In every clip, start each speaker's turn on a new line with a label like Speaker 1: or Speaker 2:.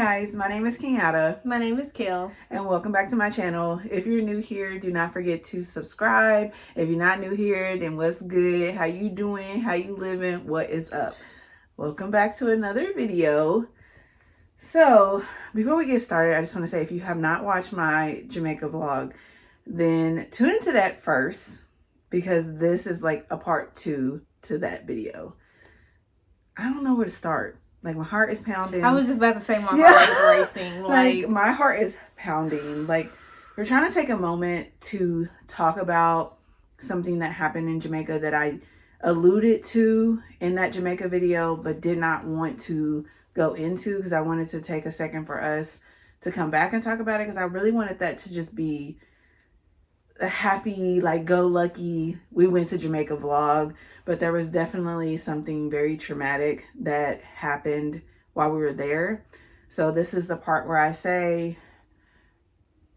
Speaker 1: guys, my name is Kenyatta.
Speaker 2: My name is Kel.
Speaker 1: And welcome back to my channel. If you're new here, do not forget to subscribe. If you're not new here, then what's good? How you doing? How you living? What is up? Welcome back to another video. So, before we get started, I just want to say if you have not watched my Jamaica vlog, then tune into that first, because this is like a part 2 to that video. I don't know where to start. Like, my heart is pounding.
Speaker 2: I was just about to say my heart is racing.
Speaker 1: Like, my heart is pounding. Like, we're trying to take a moment to talk about something that happened in Jamaica that I alluded to in that Jamaica video, but did not want to go into because I wanted to take a second for us to come back and talk about it, because I really wanted that to just be a happy, like, go lucky, we went to Jamaica vlog. But there was definitely something very traumatic that happened while we were there. So this is the part where I say,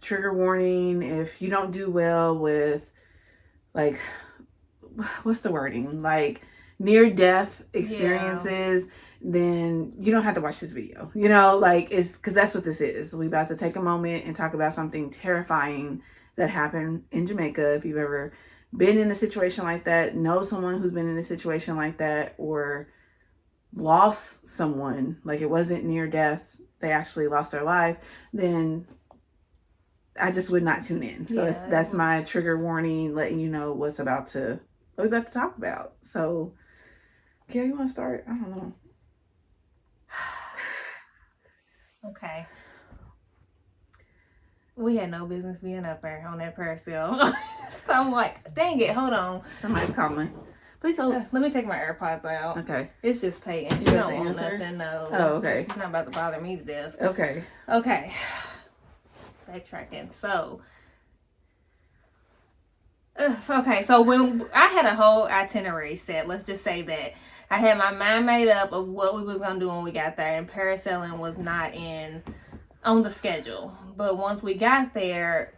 Speaker 1: trigger warning, if you don't do well with, like, what's the wording? Like, near-death experiences, then you don't have to watch this video. You know, like, it's because that's what this is. We about to take a moment and talk about something terrifying that happened in Jamaica. If you've ever been in a situation like that, know someone who's been in a situation like that, or lost someone, like it wasn't near death, they actually lost their life, then I just would not tune in. So that's my trigger warning, letting you know what we're about to talk about. So, Kay, you want to start? I don't know.
Speaker 2: Okay. We had no business being up there on that parasail. So I'm like, dang it, hold on.
Speaker 1: Somebody's calling. Please hold.
Speaker 2: Let me take my AirPods out.
Speaker 1: Okay.
Speaker 2: It's just Peyton. She don't want nothing, no.
Speaker 1: Oh, okay.
Speaker 2: She's not about to bother me to death.
Speaker 1: Okay.
Speaker 2: Okay. Backtracking. So, okay, so when I had a whole itinerary set, let's just say that I had my mind made up of what we was going to do when we got there, and parasailing was not on the schedule. But once we got there,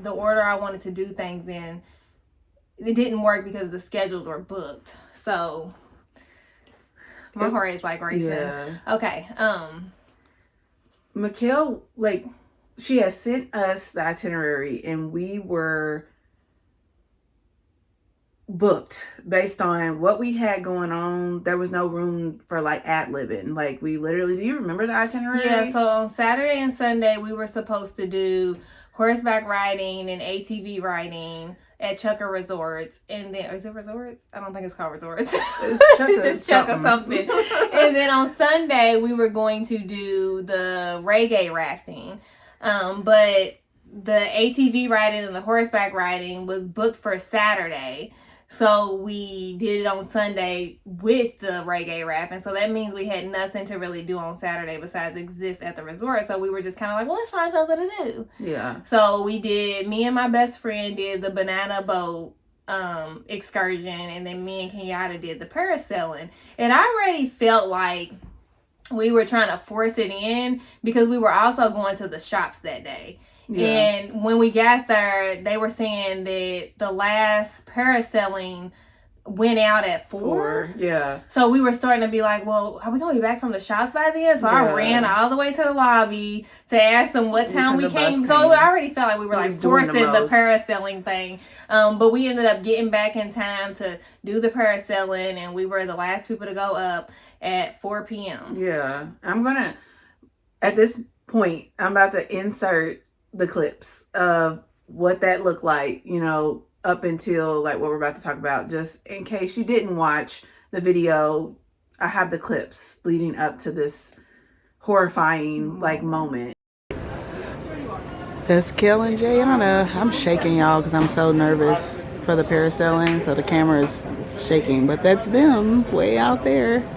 Speaker 2: the order I wanted to do things in, it didn't work because the schedules were booked. So my heart is like racing.
Speaker 1: Yeah.
Speaker 2: Okay.
Speaker 1: Mikhail, like, she has sent us the itinerary and we were booked based on what we had going on. There was no room for, like, ad-libbing. Like, we literally, do you remember the itinerary?
Speaker 2: Yeah, so on Saturday and Sunday we were supposed to do horseback riding and ATV riding at Chukka Resorts. And then, is it resorts? I don't think it's called resorts. It's just Chukka something. And then on Sunday we were going to do the reggae rafting. But the ATV riding and the horseback riding was booked for Saturday. So we did it on Sunday with the reggae raft. And so that means we had nothing to really do on Saturday besides exist at the resort. So we were just kind of like, well, let's find something to do. Yeah. So me and my best friend did the banana boat excursion. And then me and Kenyatta did the parasailing. And I already felt like we were trying to force it in because we were also going to the shops that day. Yeah. And when we got there, they were saying that the last parasailing went out at 4.
Speaker 1: Yeah.
Speaker 2: So we were starting to be like, well, are we going to be back from the shops by then? So I ran all the way to the lobby to ask them what time we came. So I already felt like we were like forcing the parasailing thing. But we ended up getting back in time to do the parasailing, and we were the last people to go up at 4 p.m.
Speaker 1: Yeah. At this point, I'm about to insert the clips of what that looked like, you know, up until like what we're about to talk about. Just in case you didn't watch the video, I have the clips leading up to this horrifying like moment. That's Kel and Jayana. I'm shaking, y'all, because I'm so nervous for the parasailing, so the camera is shaking, but that's them way out there.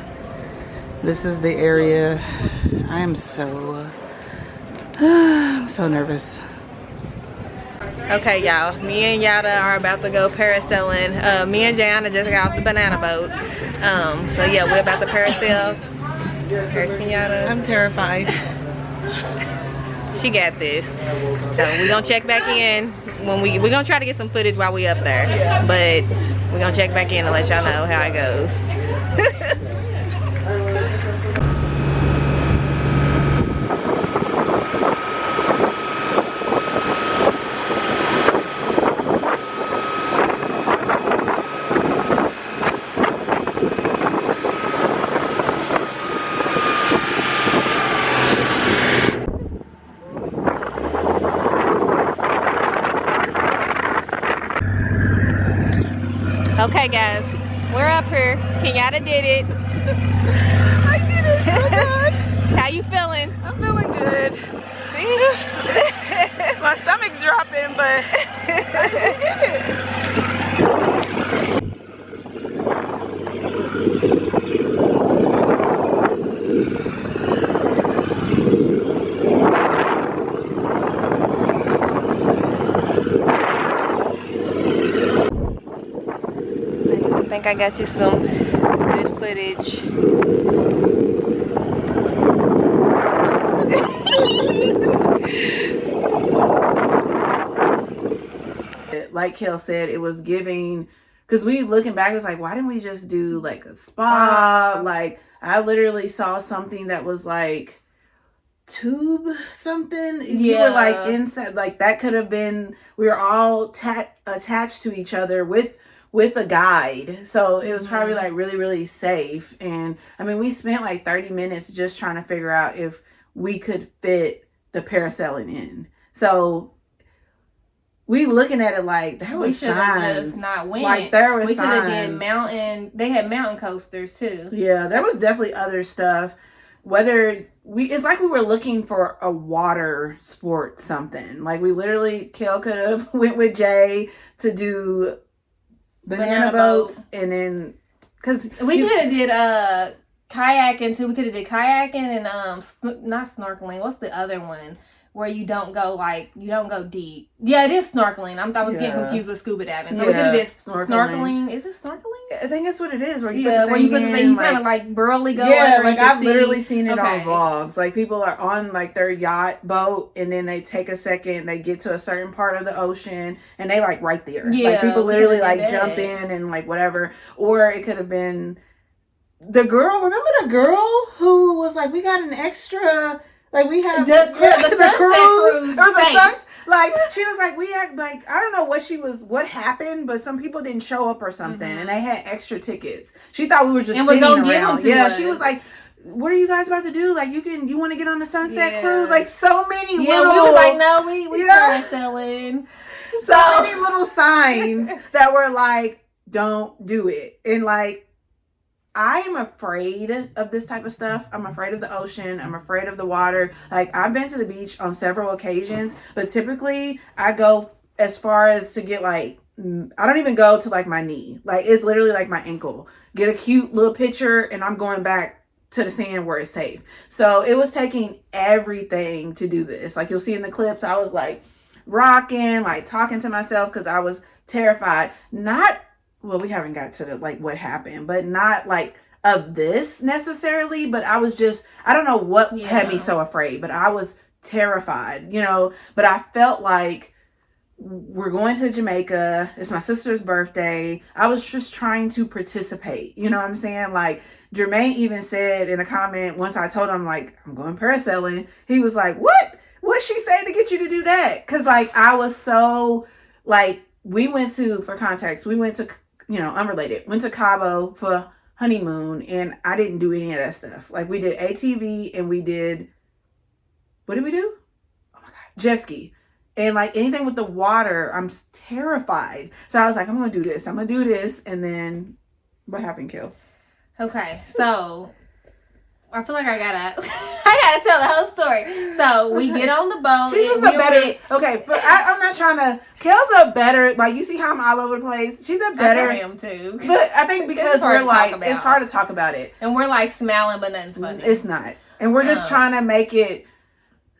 Speaker 1: This is the area. I am so I'm so nervous. Okay, y'all. Me and Yada are about to go parasailing. Me and Jayana just got off the banana boat. So yeah, we're about to parasail. Kirsten, Yada. I'm terrified. She got this. So we're gonna check back in when we're gonna try to get some footage while we up there. But we're gonna check back in and let y'all know how it goes.
Speaker 2: Okay, guys, we're up here. Kenyatta did it.
Speaker 1: I did it. Oh God.
Speaker 2: How you feeling?
Speaker 1: I'm feeling good.
Speaker 2: See?
Speaker 1: My stomach's dropping, but I did it.
Speaker 2: I think I got you some good footage.
Speaker 1: Like Kel said, it was giving, because we looking back, it's like, why didn't we just do like a spa? Like, I literally saw something that was like tube something. You were like inside, like that could have been, we were all attached to each other with a guide, so it was probably like really, really safe. And I mean, we spent like 30 minutes just trying to figure out if we could fit the parasailing in. So we looking at it like there was signs.
Speaker 2: Just not went.
Speaker 1: Like there was
Speaker 2: we
Speaker 1: signs.
Speaker 2: We could have did mountain. They had mountain coasters too.
Speaker 1: Yeah, there was definitely other stuff. It's like we were looking for a water sport something. Like we literally, Kel could have went with Jay to do banana boats, and then because
Speaker 2: we could have did kayaking too. We could have did kayaking and not snorkeling. What's the other one? Where you don't go deep. Yeah, it is snorkeling. I was getting confused with scuba diving. So we could have did snorkeling. Is it snorkeling?
Speaker 1: I think that's what it is. Where you
Speaker 2: kind of like burly go.
Speaker 1: Yeah, like I've literally seen it on vlogs. Like people are on like their yacht boat, and then they take a second, they get to a certain part of the ocean, and they like right there. Yeah, like people literally like jump in and like whatever. Or it could have been the girl. Remember the girl who was like, we got an extra. Like we had the cruise. There was a sunset. Like she was like, we act like, I don't know what happened, but some people didn't show up or something, and they had extra tickets. She thought we were just sitting around. Yeah, she was like, what are you guys about to do? Like you want to get on the sunset cruise? Like so many little.
Speaker 2: We was like, no, we parasailing.
Speaker 1: So many little signs that were like, don't do it, and like. I am afraid of this type of stuff. I'm afraid of the ocean. I'm afraid of the water. Like, I've been to the beach on several occasions, but typically I go as far as to get like, I don't even go to like my knee. Like, it's literally like my ankle. Get a cute little picture and I'm going back to the sand where it's safe. So it was taking everything to do this. Like, you'll see in the clips, I was like rocking, like talking to myself because I was terrified. Well, we haven't got to the, like, what happened, but not, like, of this necessarily, but I was just, I don't know what had me so afraid, but I was terrified, but I felt like we're going to Jamaica. It's my sister's birthday. I was just trying to participate. You know what I'm saying? Like, Jermaine even said in a comment, once I told him, like, I'm going parasailing, he was like, what'd she say to get you to do that? Because, like, I was so, like, for context, we went to, unrelated, went to Cabo for honeymoon, and I didn't do any of that stuff. Like, we did ATV and we did, what did we do? Oh my God, jet ski. And like anything with the water, I'm terrified. So I was like, I'm going to do this. And then what happened, Kel?
Speaker 2: Okay, so I feel like I gotta tell the whole story. So we get on the boat.
Speaker 1: She's just okay, but I'm not trying to. Kel's a better, like, you see how I'm all over the place? She's a better.
Speaker 2: I am too.
Speaker 1: But I think because we're like, it's hard to talk about it.
Speaker 2: And we're like smiling, but nothing's funny.
Speaker 1: It's not. And we're just trying to make it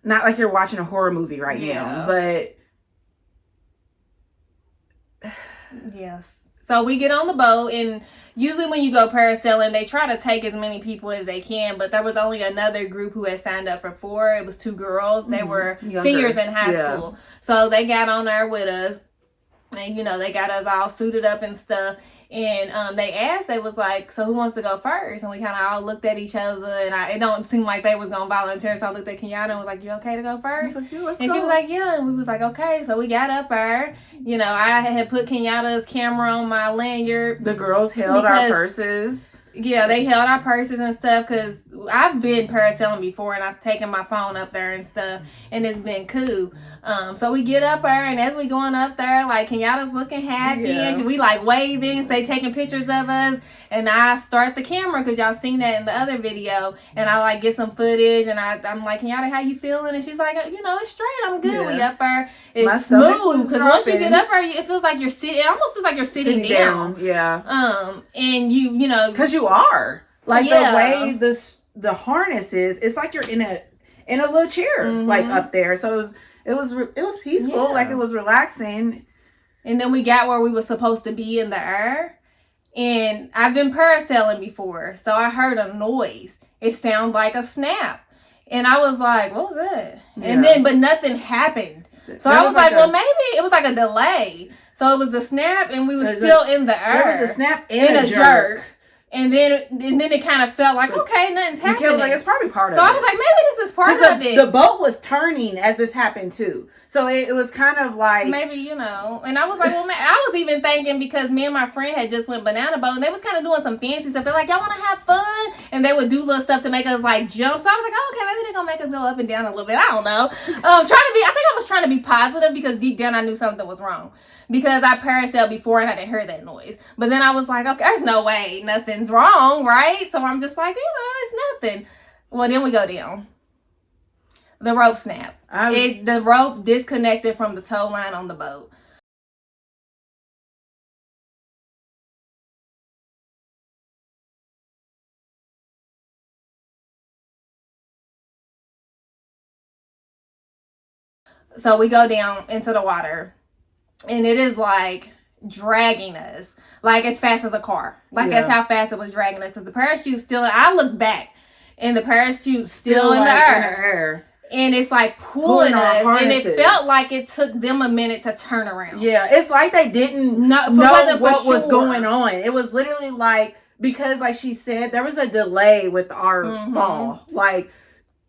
Speaker 1: not like you're watching a horror movie right now, but.
Speaker 2: Yes. So we get on the boat, and usually when you go parasailing, they try to take as many people as they can, but there was only another group who had signed up for 4. It was 2 girls. They were seniors in high school. So they got on there with us, and, they got us all suited up and stuff. And they asked, they was like, so who wants to go first? And we kind of all looked at each other, and it don't seem like they was going to volunteer. So I looked at Kenyatta and was like, you okay to go first?
Speaker 1: Like, yeah, let's
Speaker 2: go. She was like, yeah. And we was like, okay. So we got up there. I had put Kenyatta's camera on my lanyard.
Speaker 1: The girls held our purses.
Speaker 2: Yeah, they held our purses and stuff because I've been parasailing before, and I've taken my phone up there and stuff, and it's been cool. So we get up there, and as we going up there, like Kenyatta's looking happy, and we like waving, they taking pictures of us, and I start the camera because y'all seen that in the other video, and I like get some footage, and I'm like, Kenyatta, how you feeling? And she's like, it's straight, I'm good. We up there, it's smooth because once you get up there, it feels like you're sitting. It almost feels like you're sitting down.
Speaker 1: Yeah.
Speaker 2: And you know,
Speaker 1: because you are like the way the harness is, it's like you're in a little chair, like up there. So it was peaceful, like it was relaxing.
Speaker 2: And then we got where we were supposed to be in the air, and I've been parasailing before, so I heard a noise. It sounded like a snap, and I was like, "What was that?" And then, but nothing happened. So I was like, well, maybe it was like a delay. So it was the snap, and we were still in the air.
Speaker 1: There was a snap and a jerk.
Speaker 2: And then it kind of felt like, okay, nothing's happening.
Speaker 1: Was like, it's probably part of
Speaker 2: it. So
Speaker 1: I
Speaker 2: was like, maybe this is part of it.
Speaker 1: The boat was turning as this happened too. So it was kind of like...
Speaker 2: Maybe, and I was like, well, man, I was even thinking because me and my friend had just went banana boat, and they was kind of doing some fancy stuff. They're like, y'all want to have fun? And they would do little stuff to make us like jump. So I was like, oh, okay, maybe they're going to make us go up and down a little bit. I don't know. I think I was trying to be positive because deep down I knew something was wrong. Because I parasailed before and I didn't hear that noise. But then I was like, okay, there's no way nothing's wrong, right? So I'm just like, it's nothing. Well, then we go down. The rope snapped. The rope disconnected from the tow line on the boat. So we go down into the water. And it is like dragging us like as fast as a car. Like that's how fast it was dragging us. Because the parachute's still, I look back and the parachute's still in the air. And it's like pulling us. And it felt like it took them a minute to turn around.
Speaker 1: Yeah, it's like they didn't know what was going on. It was literally like, because like she said, there was a delay with our fall. Like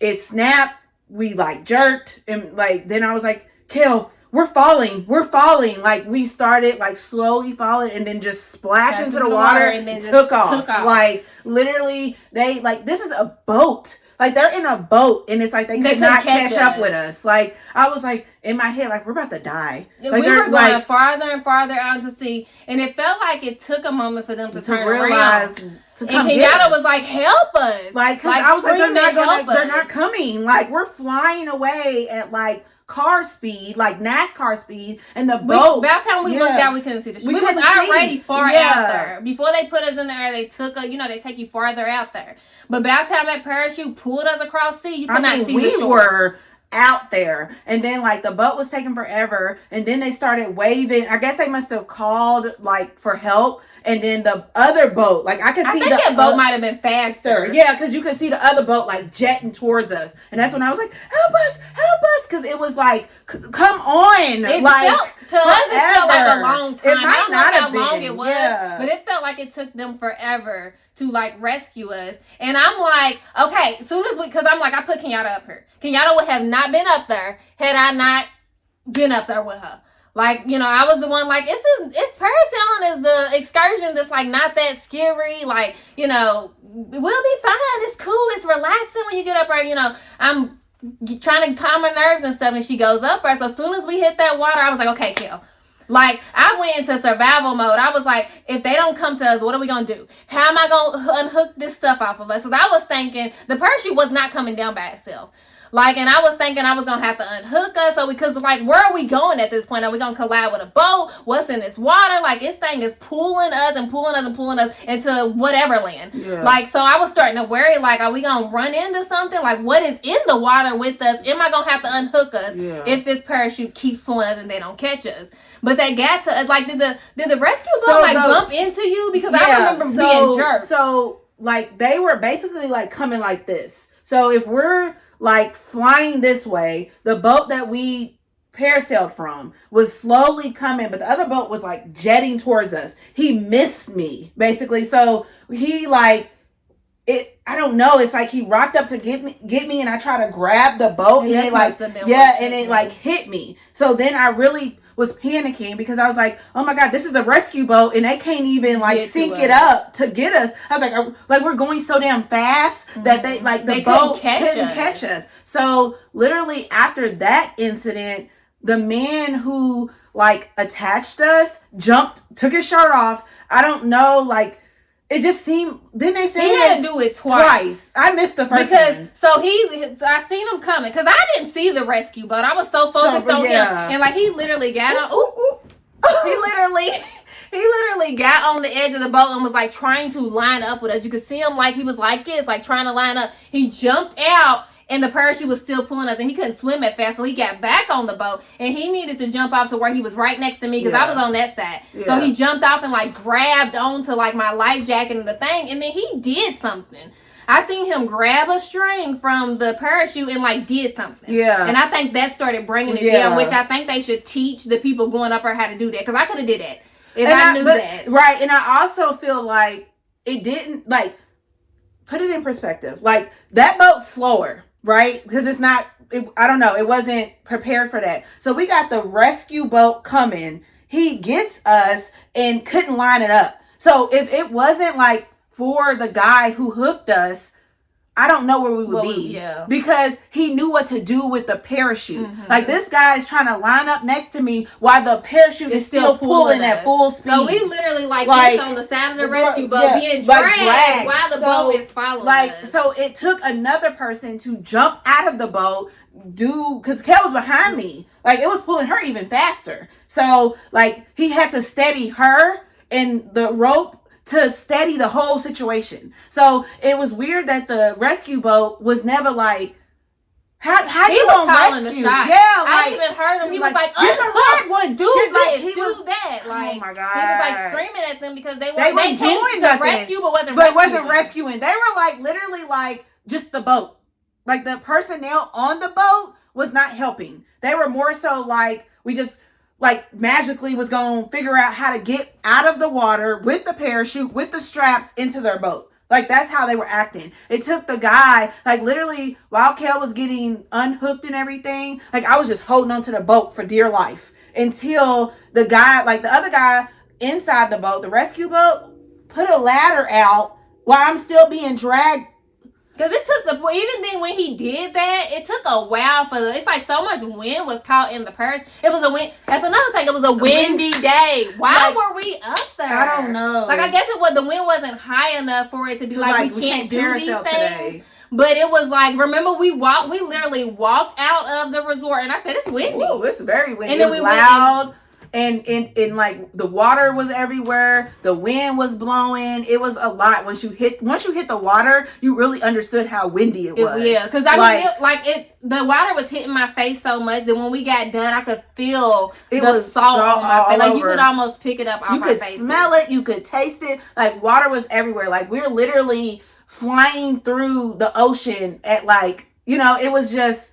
Speaker 1: it snapped, we like jerked, and like then I was like, Kel, we're falling. Like we started like slowly falling and then just splashed into the water and then took off. Like literally they like, this is a boat. Like they're in a boat and it's like they could not catch up with us. Like I was like in my head, like we're about to die. Like,
Speaker 2: we were going farther and farther out to sea, and it felt like it took a moment for them to turn around. And Kenyatta was like, "Help us!" Like
Speaker 1: I was like, they're not coming. Like we're flying away at like car speed, like NASCAR speed, and the boat.
Speaker 2: By the time we looked out, we couldn't see the ship. We was already far out there. Before they put us in the air, they took they take you farther out there. But by the time that parachute pulled us across sea, you could not see the shore. We were
Speaker 1: out there, and then like the boat was taking forever, and then they started waving. I guess they must have called like for help. And then the other boat, like I think
Speaker 2: that boat might have been faster.
Speaker 1: Yeah, because you could see the other boat like jetting towards us, and that's when I was like, "Help us, because it was like, come on!"
Speaker 2: It
Speaker 1: like
Speaker 2: felt, to us, it felt like a long time.
Speaker 1: It might not have been.
Speaker 2: How long it was, but it felt like it took them forever to like rescue us. And I'm like, okay, as soon as because I'm like, I put Kenyatta up here. Kenyatta would have not been up there had I not been up there with her. Like, I was the one like, it's parasailing is the excursion that's like not that scary. Like, we'll be fine. It's cool. It's relaxing when you get up there. I'm trying to calm her nerves and stuff. And she goes up there. So as soon as we hit that water, I was like, okay, Kel. Like, I went into survival mode. I was like, if they don't come to us, what are we going to do? How am I going to unhook this stuff off of us? Because I was thinking the parachute was not coming down by itself. Like, and I was thinking I was going to have to unhook us. So, because, like, where are we going at this point? Are we going to collide with a boat? What's in this water? Like, this thing is pulling us into whatever land. Yeah. Like, so I was starting to worry, like, are we going to run into something? Like, what is in the water with us? Am I going to have to unhook us if this parachute keeps pulling us and they don't catch us? But they got to, like, did the rescue boat, bump into you? Because I remember being jerked.
Speaker 1: So, like, they were basically, like, coming like this. So, if we're like flying this way, the boat that we parasailed from was slowly coming, but the other boat was like jetting towards us. He missed me basically. So he like it, I don't know. It's like he rocked up to get me and I tried to grab the boat and it like, and it like hit me. So then I really was panicking because I was like, oh my God, this is the rescue boat and they can't even like sync it up to get us. I was like we're going so damn fast that they like the boat couldn't catch us. So literally after that incident, the man who like attached us took his shirt off. I don't know, like it just seemed. Didn't they say
Speaker 2: he had to do it twice?
Speaker 1: I missed the first one.
Speaker 2: So I seen him coming because I didn't see the rescue boat. I was so focused on him, and like he literally got on. He literally got on the edge of the boat and was like trying to line up with us. You could see him like he was like this, like trying to line up. He jumped out. And the parachute was still pulling us, and he couldn't swim that fast, so he got back on the boat, and he needed to jump off to where he was right next to me, because I was on that side. Yeah. So he jumped off and, like, grabbed onto, like, my life jacket and the thing, and then he did something. I seen him grab a string from the parachute and, like, did something. Yeah. And I think that started bringing it down, which I think they should teach the people going up there how to do that, because I could have did that if I knew that.
Speaker 1: Right, and I also feel like it didn't, like, put it in perspective. Like, that boat's slower. Right? Because I don't know. It wasn't prepared for that. So we got the rescue boat coming. He gets us and couldn't line it up. So if it wasn't like for the guy who hooked us, I don't know where we would be. Yeah. Because he knew what to do with the parachute. Mm-hmm. Like this guy is trying to line up next to me while the parachute is still pulling at full speed.
Speaker 2: So we literally like on the side of the rescue boat being dragged while the boat is following us.
Speaker 1: So it took another person to jump out of the boat, because Kel was behind me. Like it was pulling her even faster. So like he had to steady her and the rope to steady the whole situation. So it was weird that the rescue boat was never like, how you gonna rescue? Yeah, like,
Speaker 2: I even heard him. He was like,
Speaker 1: get the red one,
Speaker 2: do this, do that. Like,
Speaker 1: oh my God.
Speaker 2: He was like screaming at them because they
Speaker 1: weren't doing nothing.
Speaker 2: Rescue, but
Speaker 1: wasn't rescuing. They were like literally like just the boat. Like the personnel on the boat was not helping. They were more so like we just like magically was going to figure out how to get out of the water with the parachute, with the straps into their boat. Like that's how they were acting. It took the guy, like literally while Kel was getting unhooked and everything, like I was just holding onto the boat for dear life until the guy, like the other guy inside the boat, the rescue boat, put a ladder out while I'm still being dragged.
Speaker 2: Because it took even then when he did that, it took a while it's like so much wind was caught in the purse. It was a wind. That's another thing. It was a windy day. Why were we up there?
Speaker 1: I don't know.
Speaker 2: Like I guess the wind wasn't high enough for it to be like we can't do these things. Today. But it was like, remember we literally walked out of the resort and I said, it's windy.
Speaker 1: Ooh, it's very windy. And then it was loud. And like the water was everywhere, the wind was blowing. It was a lot. Once you hit the water, you really understood how windy it was.
Speaker 2: Yeah, because the water was hitting my face so much that when we got done, I could feel the salt on my face. Like you could almost pick it up off my face.
Speaker 1: You could smell it, you could taste it. Like water was everywhere. Like we were literally flying through the ocean at like, it was just.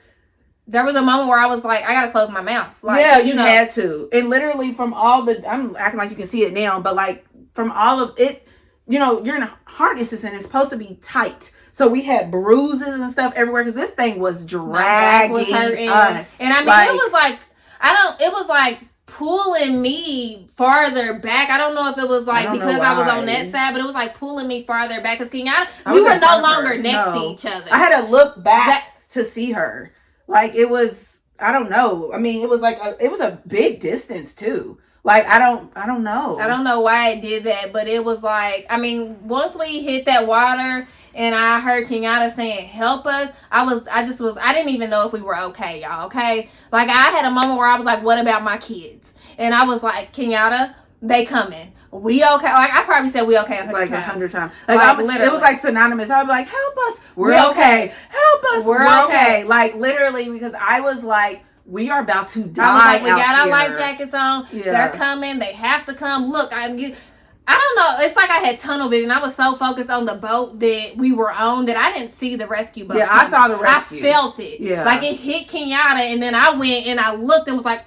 Speaker 2: There was a moment where I was like, I gotta close my mouth. Like,
Speaker 1: yeah, you had to. And literally from all I'm acting like you can see it now, but like from all of it, you're in harnesses and it's supposed to be tight. So we had bruises and stuff everywhere because this thing was dragging us.
Speaker 2: And I mean, it was like pulling me farther back. I don't know if it was like because I was on that side, but it was like pulling me farther back because we were no longer next to each other.
Speaker 1: I had to look back to see her. Like it was, I don't know. I mean, it was like it was a big distance too. Like I don't know.
Speaker 2: I don't know why it did that, but it was like, I mean, once we hit that water and I heard Kenyatta saying, "Help us," I didn't even know if we were okay, y'all. Okay, like I had a moment where I was like, "What about my kids?" And I was like, "Kenyatta, they coming. We okay?" Like I probably said we okay
Speaker 1: 100 times. Like literally. It was like synonymous. I would be like, "Help us, we're okay. Help us, we're okay." Like literally, because I was like, we are about to die. I was like, we got
Speaker 2: our life jackets on. Yeah. They're coming. They have to come. Look, I don't know. It's like I had tunnel vision. I was so focused on the boat that we were on that I didn't see the rescue boat.
Speaker 1: Yeah, I saw the rescue.
Speaker 2: I felt it. Yeah, like it hit Kenyatta, and then I went and I looked and was like,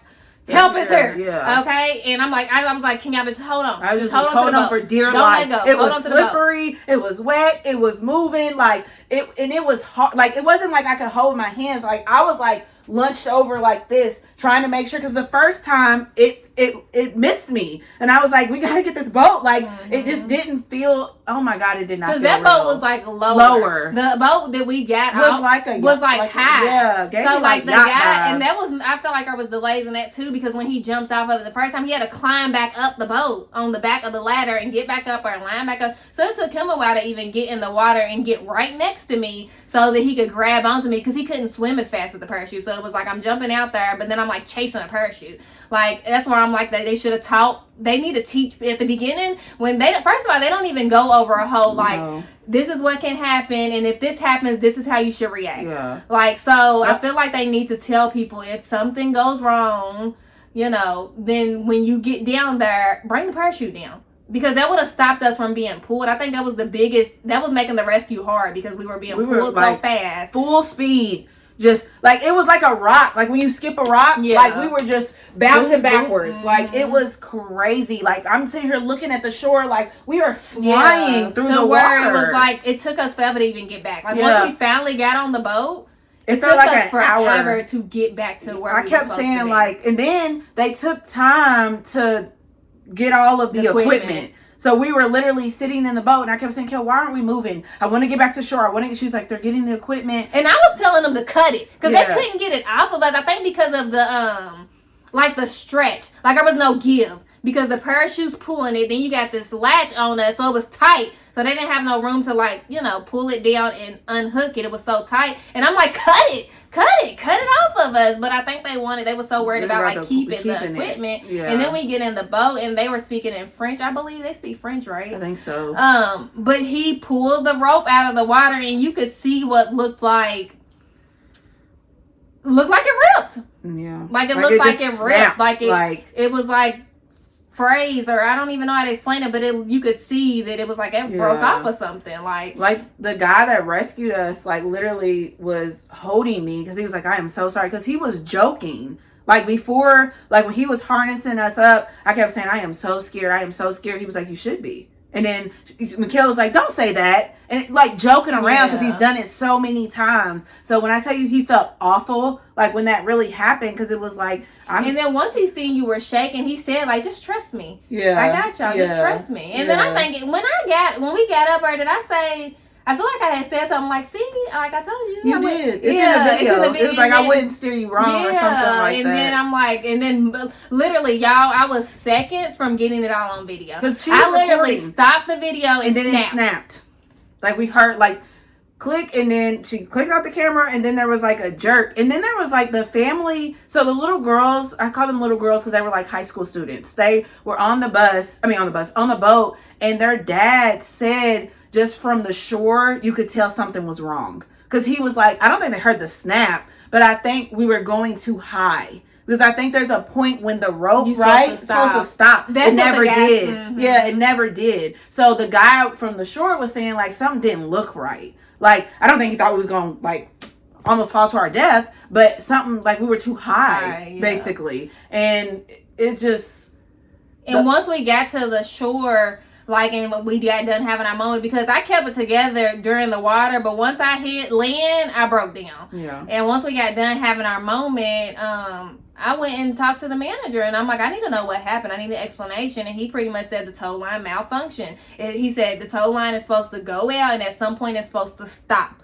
Speaker 2: help is here. Yeah. Okay. And I'm like, I was like, Kenyatta, just hold on.
Speaker 1: I was just holding on for dear life. Don't let go. It was slippery. It was wet. It was moving. Like it was hard. Like it wasn't like I could hold my hands. Like I was like lunched over like this, trying to make sure, because the first time it missed me, and I was like, we gotta get this boat. Like it just didn't feel. Oh my God, it did not. Because
Speaker 2: that boat was like lower. The boat that we got
Speaker 1: was like
Speaker 2: high.
Speaker 1: Yeah,
Speaker 2: so like the guy, and that was, I feel like there was delays in that too, because when he jumped off of it the first time, he had to climb back up the boat on the back of the ladder and get back up or line back up. So it took him a while to even get in the water and get right next to me so that he could grab onto me, because he couldn't swim as fast as the parachute. So it was like I'm jumping out there, but then I'm like chasing a parachute. Like that's where I'm like, that they should have taught. They need to teach at the beginning when they, first of all, they don't even go over a whole like this is what can happen, and if this happens, this is how you should react.
Speaker 1: Yeah.
Speaker 2: Like so, I feel like they need to tell people if something goes wrong, you know, then when you get down there, bring the parachute down. Because that would have stopped us from being pulled. I think that was the biggest, that was making the rescue hard, because we were being pulled so fast.
Speaker 1: Full speed. Just like it was like a rock. Like when you skip a rock, like we were just bouncing backwards. Like it was crazy. Like I'm sitting here looking at the shore, like we are flying through the water.
Speaker 2: It was like it took us forever to even get back. Like once we finally got on the boat,
Speaker 1: it felt like an
Speaker 2: hour to get back to where
Speaker 1: I kept saying like, and then they took time to get all of the equipment. So we were literally sitting in the boat, and I kept saying, Kel, why aren't we moving? I want to get back to shore. She's like, they're getting the equipment.
Speaker 2: And I was telling them to cut it, because they couldn't get it off of us. I think because of the, like the stretch. Like there was no give, because the parachute's pulling it. Then you got this latch on us, so it was tight. So they didn't have no room to like, you know, pull it down and unhook it. It was so tight. And I'm like, cut it off of us. But I think they were so worried about like keeping the equipment. Yeah. And then we get in the boat, and they were speaking in French. I believe they speak French, right?
Speaker 1: I think so.
Speaker 2: But he pulled the rope out of the water, and you could see what looked like it ripped.
Speaker 1: Yeah.
Speaker 2: Like it looked like it ripped. It was like phrase, or I don't even know how to explain it, but you could see that it was like it broke off or something. Like
Speaker 1: the guy that rescued us like literally was holding me, because he was like, I am so sorry, because he was joking. Like before, like when he was harnessing us up, I kept saying, I am so scared. He was like, you should be. And then Mikhail was like, don't say that. And like joking around, because he's done it so many times. So when I tell you he felt awful, like when that really happened, because it was like,
Speaker 2: and then once he seen you were shaking, he said like, just trust me.
Speaker 1: Yeah.
Speaker 2: I got y'all. Just trust me. And then I'm thinking, when we got up there, did I say, I feel like I had said something like, see, like I told you.
Speaker 1: You did. It's in the video. It was like, I wouldn't steer you wrong or something like
Speaker 2: and
Speaker 1: that.
Speaker 2: Then I'm like, and then literally, y'all, I was seconds from getting it all on video.
Speaker 1: Because
Speaker 2: I literally stopped the video and
Speaker 1: then it snapped. Like we heard like click, and then she clicked out the camera, and then there was like a jerk, and then there was like the family. So the little girls, I call them little girls because they were like high school students. They were on the boat, and their dad said just from the shore you could tell something was wrong, because he was like, I don't think they heard the snap, but I think we were going too high. Because I think there's a point when the rope, is supposed to stop. It never did. Mm-hmm. Yeah, it never did. So the guy from the shore was saying like something didn't look right. Like, I don't think he thought we was going to like almost fall to our death, but something like we were too high, basically. And it's just.
Speaker 2: And once we got to the shore, like, and we got done having our moment, because I kept it together during the water, but once I hit land, I broke down. Yeah. And once we got done having our moment, I went and talked to the manager, and I'm like, I need to know what happened. I need an explanation. And he pretty much said the tow line malfunctioned. He said the tow line is supposed to go out, and at some point it's supposed to stop.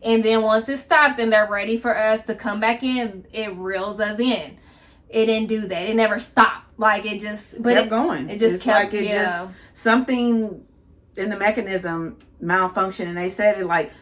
Speaker 2: And then once it stops and they're ready for us to come back in, it reels us in. It didn't do that. It never stopped. Like, it just
Speaker 1: kept going.
Speaker 2: It just kept,
Speaker 1: like just something in the mechanism malfunctioned, and they said it like,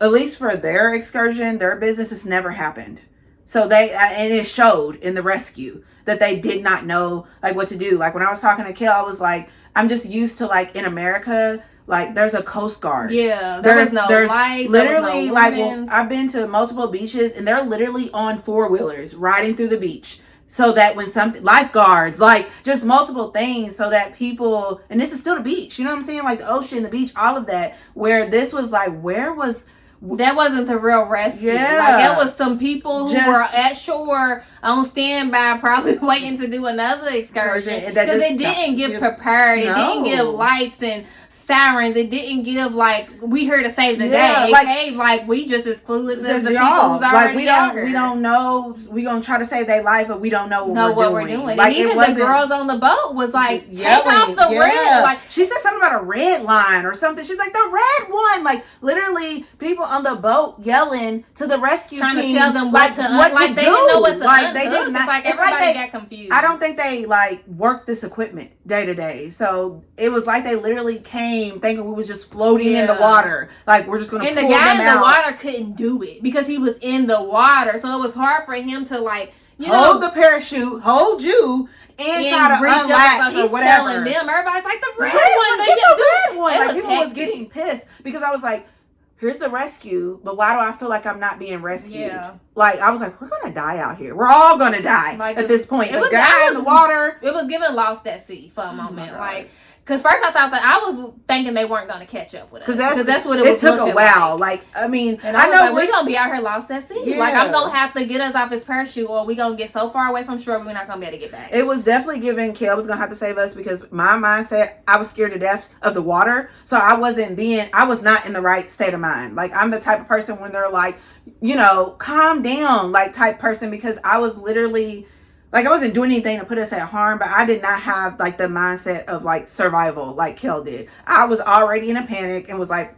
Speaker 1: at least for their excursion, their business, has never happened. So and it showed in the rescue that they did not know like what to do. Like when I was talking to Kel, I was like, I'm just used to like in America, like there's a Coast Guard.
Speaker 2: Yeah, there's no lights.
Speaker 1: Literally,
Speaker 2: no
Speaker 1: like I've been to multiple beaches, and they're literally on 4-wheelers riding through the beach. So that when something, lifeguards, like just multiple things, so that people, and this is still the beach, you know what I'm saying? Like the ocean, the beach, all of that, where this was like,
Speaker 2: that wasn't the real rescue.
Speaker 1: Yeah.
Speaker 2: Like that was some people who were at shore on standby, probably waiting to do another excursion, because it didn't get prepared. It didn't give lights and sirens. It didn't give like we here to save the day. It
Speaker 1: like,
Speaker 2: gave like we just as clueless as the people
Speaker 1: y'all.
Speaker 2: who's already
Speaker 1: Like
Speaker 2: out here.
Speaker 1: we don't know. We gonna try to save their life, but we don't know what we're doing.
Speaker 2: Like, and even the girls on the boat was like, take off the red. Like,
Speaker 1: she said something about a red line or something. She's like, the red one. Like, literally, people on the boat yelling to the rescue
Speaker 2: team,
Speaker 1: trying
Speaker 2: to tell them what to
Speaker 1: do.
Speaker 2: They didn't know what to
Speaker 1: like, they did not.
Speaker 2: Like, everybody got confused.
Speaker 1: I don't think they like worked this equipment day to day. So it was like they literally came thinking we was just floating in the water. Like, we're just gonna pull them out.
Speaker 2: And the guy in the water couldn't do it because he was in the water. So it was hard for him to like,
Speaker 1: hold the parachute, hold you, and try to unlatch or whatever.
Speaker 2: Telling them, everybody's like, the red one.
Speaker 1: Get the red one. Like, people was getting pissed because I was like, here's the rescue, but why do I feel like I'm not being rescued? Yeah. Like, I was like, we're gonna die out here. We're all gonna die at this point. The guy in the water.
Speaker 2: It was giving Lost at Sea for a moment, like. Because first I thought that I was thinking they weren't going to catch up with us. Because that's what it was.
Speaker 1: It took a while. Like, I mean,
Speaker 2: and I know like, we're going to be out here lost at sea. Yeah. Like, I'm going to have to get us off his parachute or we're going to get so far away from shore we're not going to be able to get back.
Speaker 1: It was definitely giving Kel was going to have to save us because my mindset, I was scared to death of the water. So I was not in the right state of mind. Like, I'm the type of person when they're like, calm down, like type person, because I was literally... Like, I wasn't doing anything to put us at harm, but I did not have, like, the mindset of, like, survival like Kel did. I was already in a panic and was like,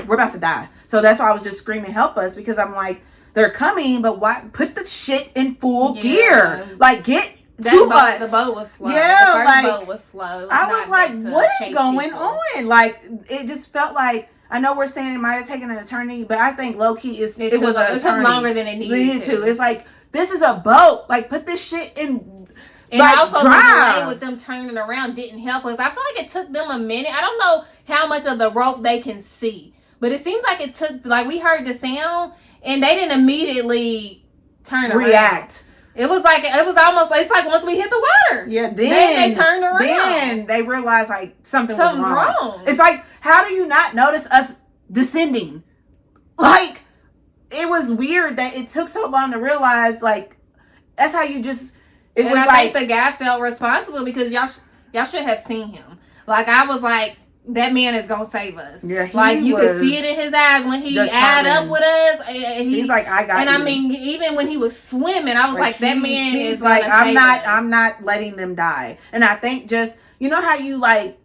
Speaker 1: we're about to die. So that's why I was just screaming, help us, because I'm like, they're coming, but why? Put the shit in full gear. Like, get to us.
Speaker 2: The boat was slow.
Speaker 1: Yeah,
Speaker 2: the first boat was slow.
Speaker 1: I was like, what is going on? Like, it just felt like, I know we're saying it might have taken an eternity, but I think low-key it took
Speaker 2: longer than it needed to.
Speaker 1: It's like, this is a boat. Like, put this shit in.
Speaker 2: And like, also the delay with them turning around didn't help us. I feel like it took them a minute. I don't know how much of the rope they can see, but it seems like it took. Like, we heard the sound and they didn't immediately react. It was almost like, it's like once we hit the water.
Speaker 1: Yeah. Then
Speaker 2: they turned around.
Speaker 1: Then they realized like something's wrong. It's like, how do you not notice us descending? Like. It was weird that it took so long to realize, like, that's how you just...
Speaker 2: I think the guy felt responsible because y'all should have seen him. Like, I was like, that man is going to save us. Yeah, like, you could see it in his eyes when he add up with us.
Speaker 1: He's like, I got you.
Speaker 2: And I mean, even when he was swimming, I was like that man is
Speaker 1: like, I'm not letting them die. And I think just, how you, like...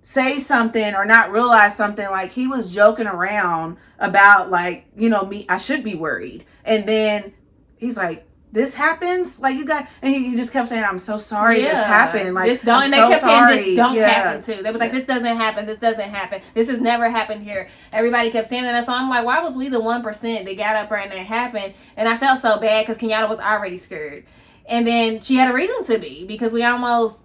Speaker 1: say something or not realize something, like he was joking around about like, me, I should be worried. And then he's like, this happens? Like you got, and he just kept saying, I'm so sorry this happened. Like,
Speaker 2: and they kept saying this don't happen too. They was like, this doesn't happen. This doesn't happen. This has never happened here. Everybody kept saying that. So I'm like, why was we the 1% that got up there and that happened? And I felt so bad because Kenyatta was already scared. And then she had a reason to be because we almost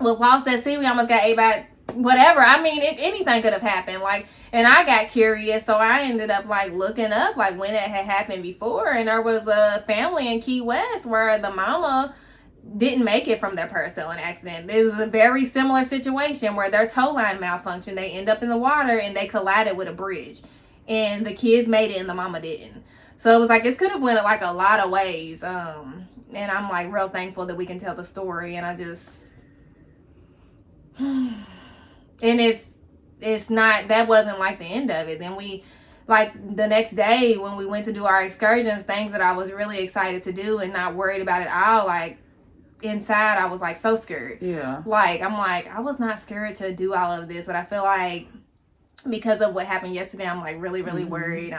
Speaker 2: was lost at sea. We almost got ate by whatever. I mean, anything could have happened. Like, and I got curious, so I ended up like looking up like when it had happened before, and there was a family in Key West where the mama didn't make it from their parasailing accident. This is a very similar situation where their tow line malfunctioned. They end up in the water and they collided with a bridge, and the kids made it and the mama didn't. So it was like, this could have went like a lot of ways. And I'm like real thankful that we can tell the story, and I just and it's not, that wasn't like the end of it. Then we, like the next day when we went to do our excursions, things that I was really excited to do and not worried about it all, like inside I was like so scared.
Speaker 1: Yeah.
Speaker 2: Like, I'm like, I was not scared to do all of this, but I feel like because of what happened yesterday, I'm like really, really worried.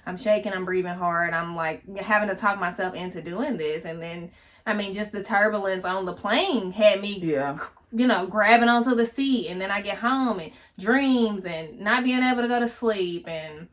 Speaker 2: I'm shaking, I'm breathing hard. I'm like having to talk myself into doing this. And then, I mean, just the turbulence on the plane had me grabbing onto the seat, and then I get home and dreams and not being able to go to sleep. And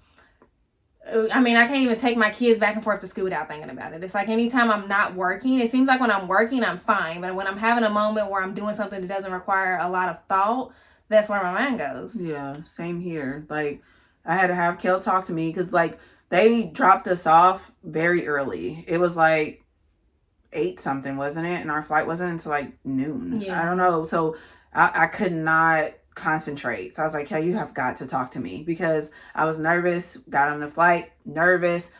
Speaker 2: I mean, I can't even take my kids back and forth to school without thinking about it. It's like anytime I'm not working, it seems like when I'm working, I'm fine. But when I'm having a moment where I'm doing something that doesn't require a lot of thought, that's where my mind goes.
Speaker 1: Yeah, same here. Like, I had to have Kel talk to me because, like, they dropped us off very early. It was like 8 something, wasn't it? And our flight wasn't until like noon. Yeah. I don't know. So I could not concentrate. So I was like, hey, you have got to talk to me, because I was nervous, got on the flight, nervous,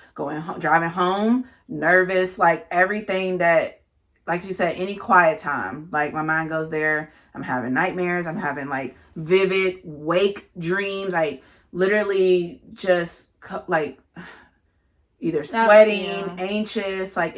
Speaker 1: driving home, nervous, like everything that like you said, any quiet time, like my mind goes there. I'm having nightmares. I'm having like vivid wake dreams, like literally just like either sweating, anxious, like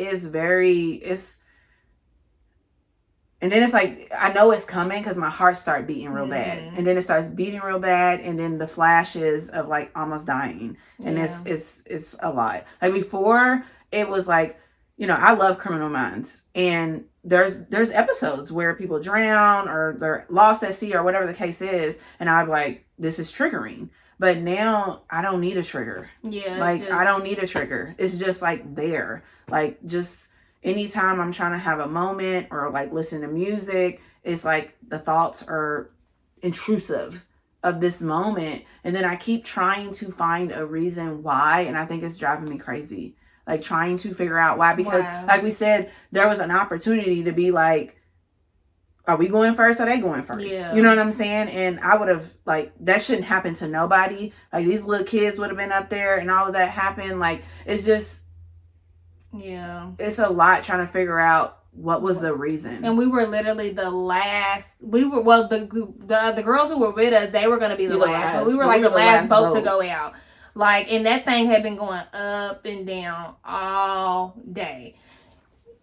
Speaker 1: and then it's like, I know it's coming because my heart starts beating real bad. And then it starts beating real bad. And then the flashes of like almost dying. And it's a lot. Like before, it was like, you know, I love Criminal Minds. And there's episodes where people drown or they're lost at sea or whatever the case is. And I'm like, this is triggering. But now I don't need a trigger. Yeah. Like, I don't need a trigger. It's just like there. Like, just anytime I'm trying to have a moment or like listen to music, it's like the thoughts are intrusive of this moment. And then I keep trying to find a reason why. And I think it's driving me crazy. Like trying to figure out why. Because like we said, there was an opportunity to be like, are we going first or are they going first? Yeah. You know what I'm saying? And I would have, like, that shouldn't happen to nobody. Like, these little kids would have been up there and all of that happened. Like, it's just, it's a lot trying to figure out what was the reason.
Speaker 2: And we were literally the last, the girls who were with us, they were going to be the last. But we were like the last boat to go out. Like, and that thing had been going up and down all day.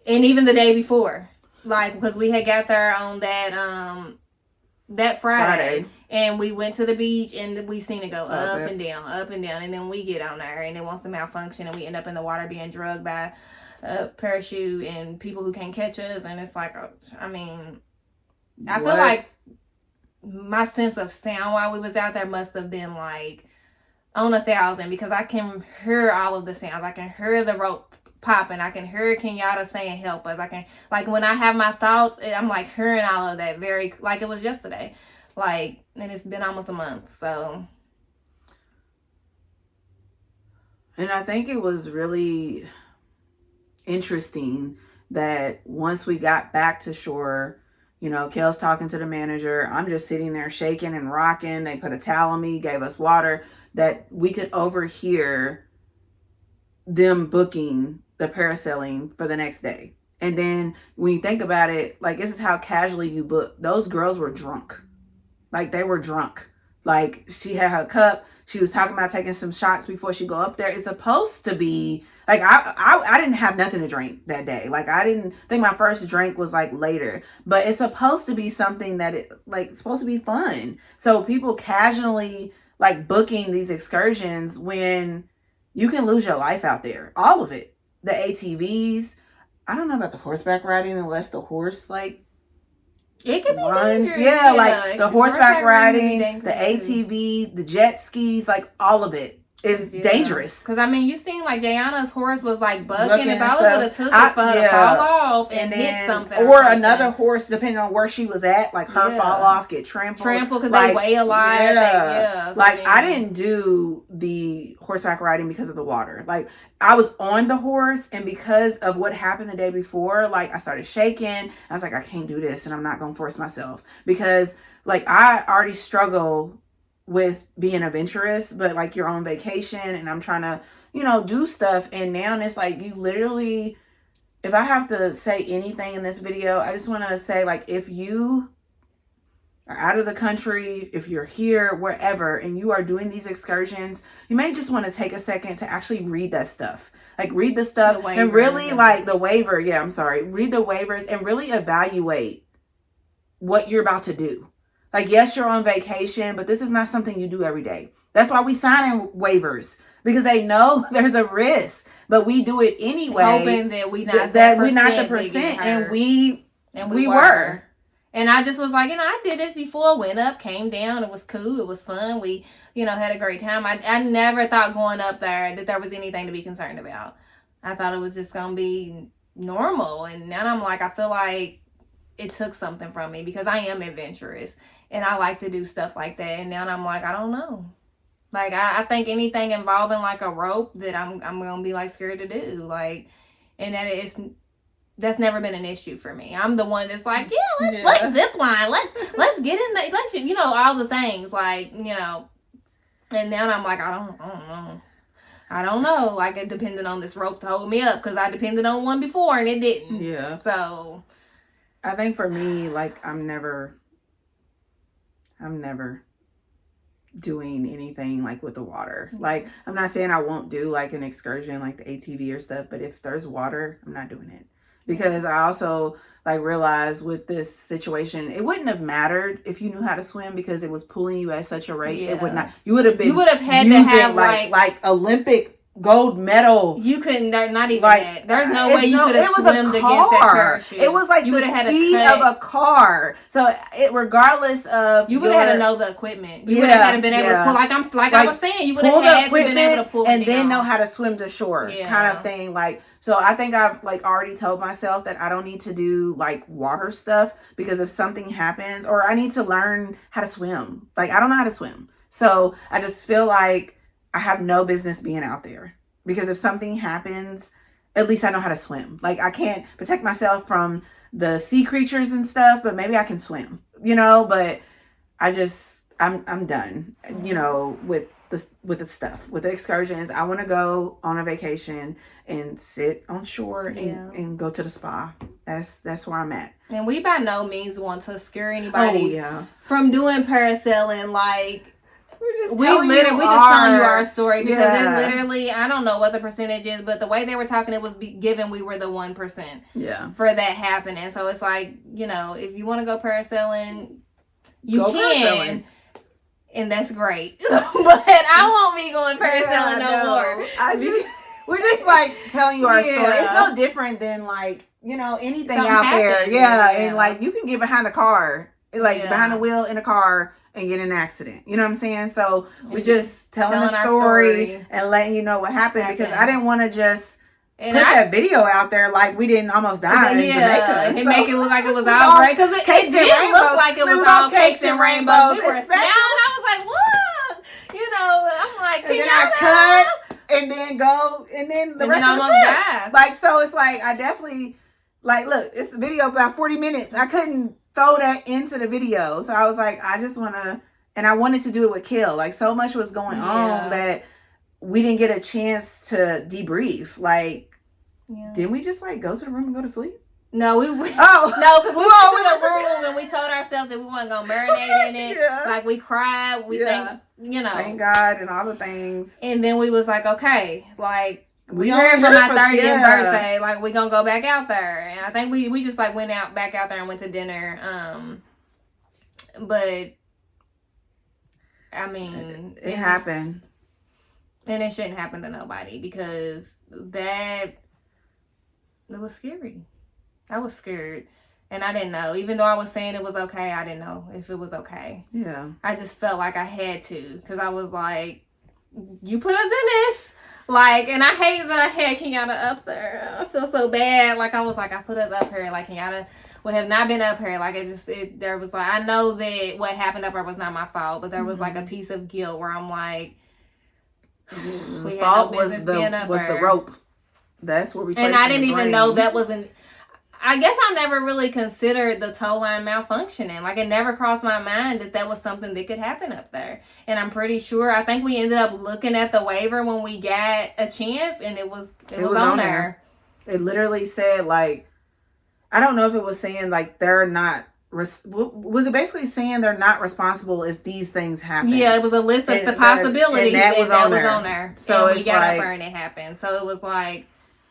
Speaker 2: And even the day before. Like, because we had got there on that Friday, and we went to the beach, and we seen it go up and down, and then we get on there, and it wants to malfunction, and we end up in the water being drugged by a parachute and people who can't catch us, and it's like, I mean, I feel like my sense of sound while we was out there must have been like on 1,000, because I can hear all of the sounds. I can hear the rope popping. I can hear Kenyatta saying help us. I can, like, when I have my thoughts, I'm like hearing all of that very, like it was yesterday, like, and it's been almost a month. So,
Speaker 1: and I think it was really interesting that once we got back to shore, you know, Kel's talking to the manager, I'm just sitting there shaking and rocking. They put a towel on me, gave us water, that we could overhear them booking the parasailing for the next day. And then when you think about it, like, this is how casually you book. Those girls were drunk. Like, they were drunk. Like, she had her cup. She was talking about taking some shots before she go up there. It's supposed to be like, I didn't have nothing to drink that day. Like, I didn't think my first drink was like later, but it's supposed to be something that it's supposed to be fun. So people casually like booking these excursions when you can lose your life out there. All of it. The ATVs. I don't know about the horseback riding unless the horse, like,
Speaker 2: it could be
Speaker 1: runs.
Speaker 2: dangerous.
Speaker 1: Yeah, like the horseback riding, the ATV, the jet skis, like all of it is dangerous.
Speaker 2: Because, I mean, you seen like Jayana's horse was like bucking. It's all it would have took is for her to fall off and hit something.
Speaker 1: Or another horse, depending on where she was at, like her fall off, get trampled.
Speaker 2: Because like, they weigh a lot.
Speaker 1: Yeah. Like, I didn't do the horseback riding because of the water. Like, I was on the horse, and because of what happened the day before, like, I started shaking. I was like, I can't do this, and I'm not going to force myself. Because, like, I already struggle with being adventurous, but like, you're on vacation and I'm trying to, you know, do stuff, and now it's like, you literally, if I have to say anything in this video, I just want to say, like, if you are out of the country, if you're here, wherever, and you are doing these excursions, you may just want to take a second to actually read that stuff. Like, read the stuff and really, like, the waiver. Read the waivers and really evaluate what you're about to do. Like, yes, you're on vacation, but this is not something you do every day. That's why we sign in waivers, because they know there's a risk, but we do it anyway.
Speaker 2: Hoping that we're not the percent,
Speaker 1: and we were.
Speaker 2: And I just was like, you know, I did this before, went up, came down, it was cool, it was fun. We, you know, had a great time. I never thought going up there that there was anything to be concerned about. I thought it was just going to be normal. And now I'm like, I feel like it took something from me, because I am adventurous and I like to do stuff like that. And now I'm like, I don't know. Like, I think anything involving like a rope that I'm going to be like scared to do. Like, and that's never been an issue for me. I'm the one that's like, let's zip line. Let's get in there. Let's, you know, all the things, like, you know. And now I'm like, I don't know. I don't know. Like, it depended on this rope to hold me up because I depended on one before and it didn't.
Speaker 1: Yeah.
Speaker 2: So,
Speaker 1: I think for me, like, I'm never doing anything like with the water. Like, I'm not saying I won't do like an excursion like the ATV or stuff, but if there's water, I'm not doing it. Because I also like realized with this situation, it wouldn't have mattered if you knew how to swim because it was pulling you at such a rate.
Speaker 2: Yeah.
Speaker 1: It would not. You would have
Speaker 2: had to have
Speaker 1: like Olympic gold medal.
Speaker 2: You couldn't. Not even
Speaker 1: like,
Speaker 2: that. There's no way you could have swimmed against that parachute.
Speaker 1: It was like you the speed of a car. So regardless of
Speaker 2: you would have had to know the equipment. You would have had to been able to pull. Like I was saying, you would have had to been able to pull
Speaker 1: and then know how to swim to shore, kind of thing. Like, so I think I've like already told myself that I don't need to do like water stuff because if something happens, or I need to learn how to swim. Like, I don't know how to swim, so I just feel like I have no business being out there because if something happens, at least I know how to swim. Like, I can't protect myself from the sea creatures and stuff, but maybe I can swim, but I'm done, with the stuff, with the excursions. I want to go on a vacation and sit on shore and go to the spa. That's where I'm at.
Speaker 2: And we by no means want to scare anybody from doing parasailing. Like, we just telling you our story because it literally, I don't know what the percentage is, but the way they were talking, it was given we were the 1% for that happening. So it's like, if you want to go parasailing, you can. And that's great. But I won't be going parasailing no more.
Speaker 1: We're just like telling you our story. It's no different than like, anything something out there. And like you can get behind a car, like behind the wheel in a car and get in an accident. You know what I'm saying? So we're just telling a story and letting you know what happened because I didn't want to just put that video out there like we didn't almost die in Jamaica.
Speaker 2: And make it look like it was all great. Because it didn't look like it was all cakes and rainbows. We were smiling. I was like, look. I'm like,
Speaker 1: and then I cut and then go and then the rest of the trip. Die. Like, so it's like I definitely like, look, it's a video about 40 minutes. I couldn't throw that into the video. So I was like, I just want to, and I wanted to do it with Kill. Like, so much was going on that we didn't get a chance to debrief. Like, didn't we just like go to the room and go to sleep?
Speaker 2: No, because we went to the room and we told ourselves that we weren't gonna marinate in it. Like, we cried. We thank God and all the things. And then we was like, okay, like, we here for my 30th birthday. Like, we gonna go back out there. And I think we just like went back out there and went to dinner. But I mean,
Speaker 1: it happened.
Speaker 2: And it shouldn't happen to nobody because it was scary. I was scared. And I didn't know. Even though I was saying it was okay, I didn't know if it was okay.
Speaker 1: Yeah.
Speaker 2: I just felt like I had to. Because I was like, you put us in this. Like, and I hate that I had Kenyatta up there. I feel so bad. Like, I was like, I put us up here. Like, Kenyatta would have not been up here. Like, there was like, I know that what happened up there was not my fault. But there was like a piece of guilt where I'm like,
Speaker 1: we had no business being up there. The rope. That's where we
Speaker 2: and I didn't even know that wasn't. I guess I never really considered the tow line malfunctioning. Like, it never crossed my mind that was something that could happen up there. And I'm pretty sure, I think we ended up looking at the waiver when we got a chance, and it was on there.
Speaker 1: It literally said, like, I don't know if it was saying, like, they're not, was it basically saying they're not responsible if these things happen?
Speaker 2: Yeah, it was a list of the possibilities
Speaker 1: that was on
Speaker 2: there. So we got up there and it happened. So it was like,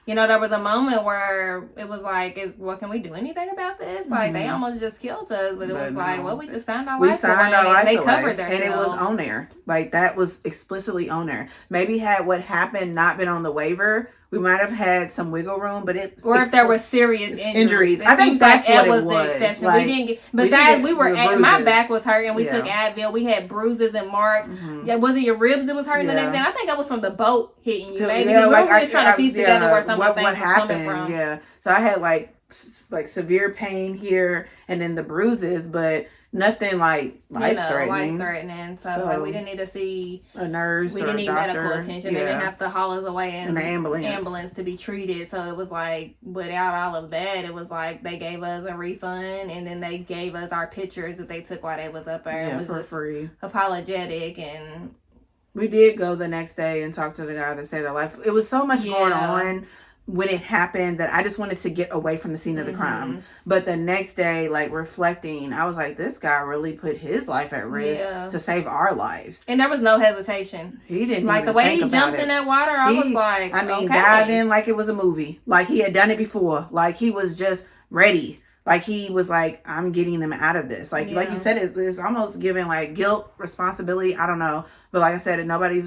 Speaker 2: there was a moment where it was like, can we do anything about this? Like, they almost just killed us, but it was like, we just signed our lives away. They covered themselves.
Speaker 1: And it was on there. Like, that was explicitly on there. Maybe had what happened not been on the waiver, we might have had some wiggle room, but if there were serious injuries.
Speaker 2: I think that's what it was. The exception. Like, we didn't get, besides, my back was hurting. We took Advil. We had bruises and marks. Yeah, was it your ribs that was hurting the next day? I think that was from the boat hitting you, maybe. Because we were just trying to piece together where some of the things was coming from.
Speaker 1: Yeah. So I had like severe pain here and then the bruises, but nothing like life-threatening.
Speaker 2: So like, we didn't need to see
Speaker 1: a nurse.
Speaker 2: We didn't need medical attention.
Speaker 1: Yeah.
Speaker 2: They didn't have to haul us away in
Speaker 1: an
Speaker 2: ambulance to be treated. So it was like, without all of that, it was like they gave us a refund, and then they gave us our pictures that they took while they was up there. It was
Speaker 1: for
Speaker 2: just
Speaker 1: free.
Speaker 2: Apologetic and
Speaker 1: We did go the next day and talk to the guy that saved our life. It was so much going on when it happened that I just wanted to get away from the scene of the crime. But the next day, like, reflecting, I was like, this guy really put his life at risk to save our lives.
Speaker 2: And there was no hesitation.
Speaker 1: He didn't
Speaker 2: like
Speaker 1: even
Speaker 2: the way
Speaker 1: think
Speaker 2: he jumped in that water. I was like,
Speaker 1: I mean, dived in like it was a movie. Like he had done it before. Like he was just ready. Like he was like, I'm getting them out of this. Like you said, it's almost giving like guilt, responsibility. I don't know. But like I said, nobody's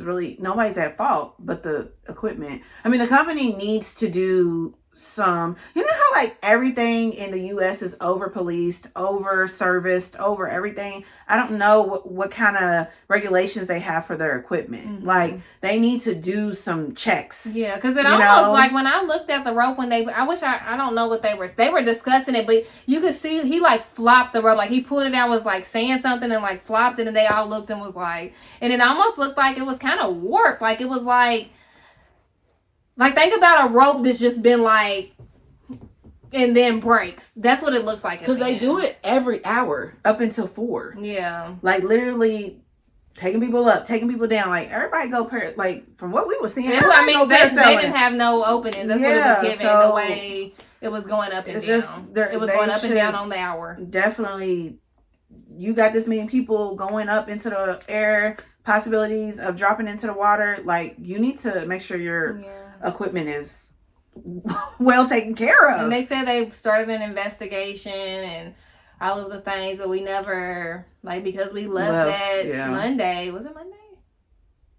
Speaker 1: at fault but the equipment. I mean, the company needs to do some, you know how like everything in the U.S. is over policed, over serviced, over everything. I don't know what kind of regulations they have for their equipment. Like they need to do some checks.
Speaker 2: Yeah, because it almost like when I looked at the rope when I don't know what they were discussing it, but you could see he like flopped the rope, like he pulled it out, was like saying something and like flopped it, and they all looked and was like, and it almost looked like it was kind of warped, like it was like think about a rope that's just been like, and then breaks. That's what it looked like.
Speaker 1: Because they do it every hour up until 4.
Speaker 2: Yeah.
Speaker 1: Like literally taking people up, taking people down. Like everybody go like from what we were seeing.
Speaker 2: I mean, they didn't have no openings. That's what it was giving. So the way it was going up and down. It was going up and down on the hour.
Speaker 1: Definitely, you got this many people going up into the air. Possibilities of dropping into the water. Like you need to make sure your equipment is well taken care of.
Speaker 2: And they said they started an investigation and all of the things, but we never, like, because we left that Monday. Was it Monday?